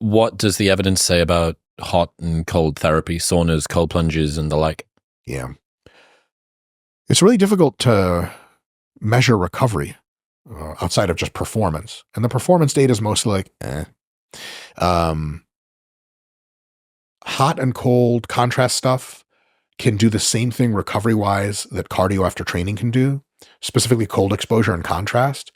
What does the evidence say about hot and cold therapy, saunas, cold plunges, and the like? Yeah. It's really difficult to measure recovery outside of just performance. And the performance data is mostly like, hot and cold contrast stuff can do the same thing recovery-wise that cardio after training can do. Specifically, cold exposure and contrast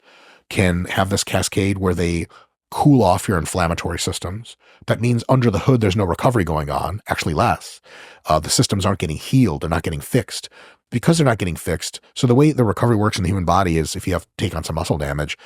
can have this cascade where they cool off your inflammatory systems. That means under the hood, there's no recovery going on, actually less. The systems aren't getting healed. They're not getting fixed. Because they're not getting fixed, so the way the recovery works in the human body is, if you have take on some muscle damage,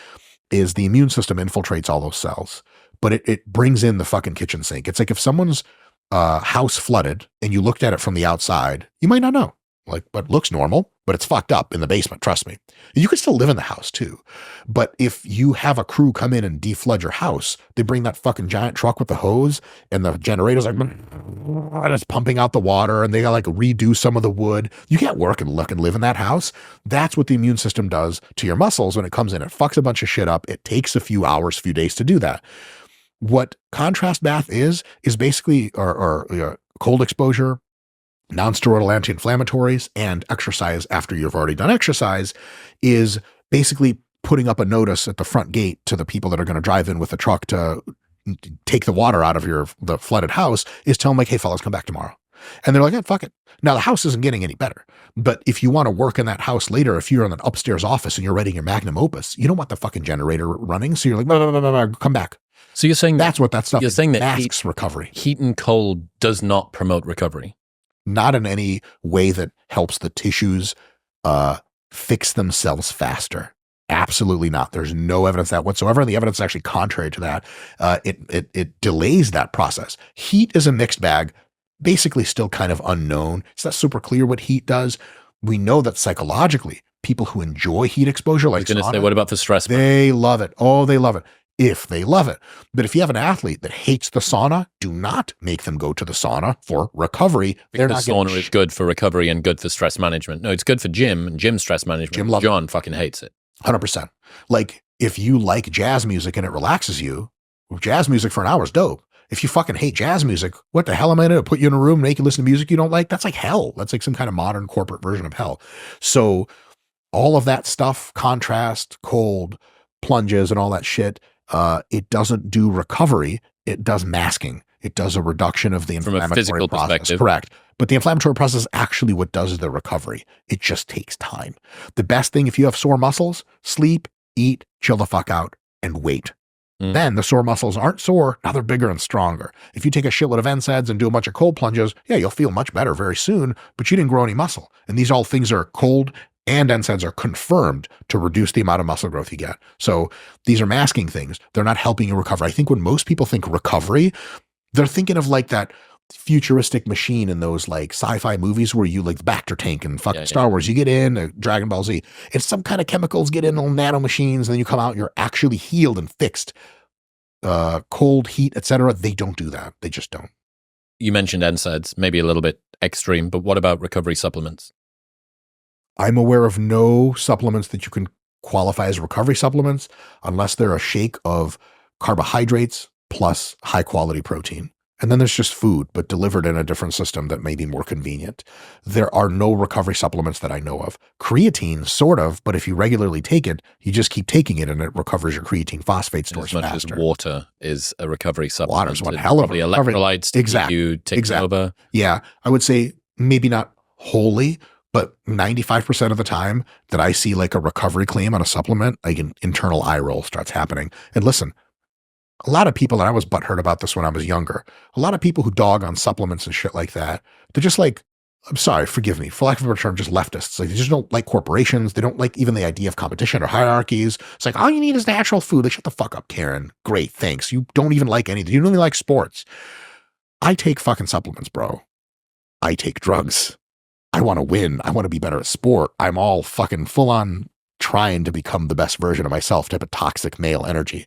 is the immune system infiltrates all those cells, but it brings in the fucking kitchen sink. It's like if someone's house flooded and you looked at it from the outside, you might not know. Like, but it looks normal, but it's fucked up in the basement. Trust me. You could still live in the house too. But if you have a crew come in and deflood your house, they bring that fucking giant truck with the hose and the generator's like, and it's pumping out the water, and they gotta like redo some of the wood. You can't work and look and live in that house. That's what the immune system does to your muscles when it comes in. It fucks a bunch of shit up. It takes a few hours, few days to do that. What contrast bath is basically, or cold exposure, non-steroidal anti-inflammatories, and exercise after you've already done exercise is basically putting up a notice at the front gate to the people that are going to drive in with the truck to take the water out of the flooded house, is tell them like, hey fellas, come back tomorrow. And they're like, yeah, fuck it. Now the house isn't getting any better, but if you want to work in that house later, if you're in an upstairs office and you're writing your magnum opus, you don't want the fucking generator running. So you're like, blah, blah, blah, blah, come back. So you're saying that's what that stuff you're is. saying that masks recovery. Heat and cold does not promote recovery. Not in any way that helps the tissues fix themselves faster. Absolutely not. There's no evidence that whatsoever. And the evidence is actually contrary to that. It delays that process. Heat is a mixed bag, basically still kind of unknown. It's not super clear what heat does. We know that psychologically, people who enjoy heat exposure, like I was going to say, what about the stress? They love it. Oh, they love it. If they love it. But if you have an athlete that hates the sauna, do not make them go to the sauna for recovery. Because sauna is good for recovery and good for stress management. No, it's good for gym and gym stress management. John fucking hates it. 100%. Like, if you like jazz music and it relaxes you, jazz music for an hour is dope. If you fucking hate jazz music, what the hell am I going to put you in a room, make you listen to music you don't like? That's like hell. That's like some kind of modern corporate version of hell. So all of that stuff, contrast, cold, plunges, and all that shit, it doesn't do recovery. It does masking. It does a reduction of the inflammatory from a physical process. Perspective. Correct. But the inflammatory process is actually what does the recovery. It just takes time. The best thing, if you have sore muscles, sleep, eat, chill the fuck out, and wait. Then the sore muscles aren't sore. Now they're bigger and stronger. If you take a shitload of NSAIDs and do a bunch of cold plunges, yeah, you'll feel much better very soon, but you didn't grow any muscle. And these all things are cold, and NSAIDs are confirmed to reduce the amount of muscle growth you get. So these are masking things. They're not helping you recover. I think when most people think recovery, they're thinking of like that futuristic machine in those like sci-fi movies where you like the Bacter tank and fucking Star Wars, you get in, Dragon Ball Z, and some kind of chemicals get in little nano machines, and then you come out, you're actually healed and fixed. Cold, heat, etc. They don't do that. They just don't. You mentioned NSAIDs, maybe a little bit extreme, but what about recovery supplements? I'm aware of no supplements that you can qualify as recovery supplements unless they're a shake of carbohydrates plus high quality protein. And then there's just food, but delivered in a different system that may be more convenient. There are no recovery supplements that I know of. Creatine, sort of, but if you regularly take it, you just keep taking it and it recovers your creatine phosphate stores faster. As much as water is a recovery supplement. Water's one hell of a recovery. Electrolytes to you take over. Yeah, I would say maybe not wholly, but 95% of the time that I see like a recovery claim on a supplement, like an internal eye roll starts happening. And listen, a lot of people, and I was butthurt about this when I was younger, a lot of people who dog on supplements and shit like that, they're just like, I'm sorry, forgive me, for lack of a better term, just leftists. Like, they just don't like corporations. They don't like even the idea of competition or hierarchies. It's like, all you need is natural food. Like, shut the fuck up, Karen. Great, thanks. You don't even like anything. You don't even like sports. I take fucking supplements, bro. I take drugs. I want to win. I want to be better at sport. I'm all fucking full on trying to become the best version of myself, type of toxic male energy.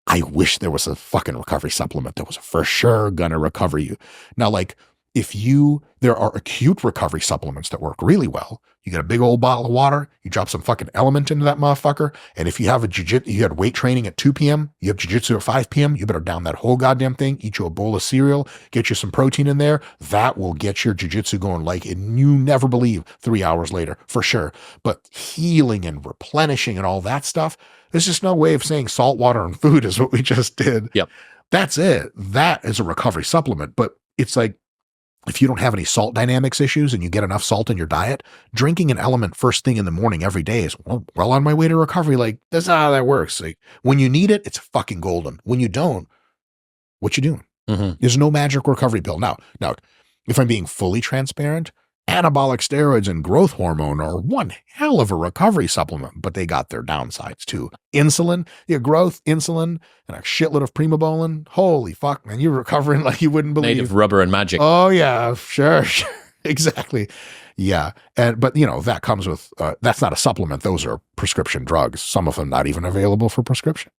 I wish there was a fucking recovery supplement that was for sure gonna recover you. Now, like, there are acute recovery supplements that work really well. You get a big old bottle of water, you drop some fucking element into that motherfucker, and if you have you had weight training at 2 p.m., you have jiu-jitsu at 5 p.m., you better down that whole goddamn thing, eat you a bowl of cereal, get you some protein in there. That will get your jiu-jitsu going like you never believe 3 hours later, for sure. But healing and replenishing and all that stuff, there's just no way of saying salt water and food is what we just did. Yep. That's it. That is a recovery supplement. But it's like, if you don't have any salt dynamics issues and you get enough salt in your diet, drinking an element first thing in the morning every day is well on my way to recovery. Like, that's not how that works. Like, when you need it, it's fucking golden. When you don't, what you doing? Mm-hmm. There's no magic recovery pill. Now, if I'm being fully transparent, anabolic steroids and growth hormone are one hell of a recovery supplement, but they got their downsides too. Insulin, growth, insulin, and a shitload of primobolan. Holy fuck, man, you're recovering like you wouldn't believe. Native rubber and magic. Oh yeah, sure. Exactly. Yeah. But that comes with, that's not a supplement. Those are prescription drugs. Some of them not even available for prescription.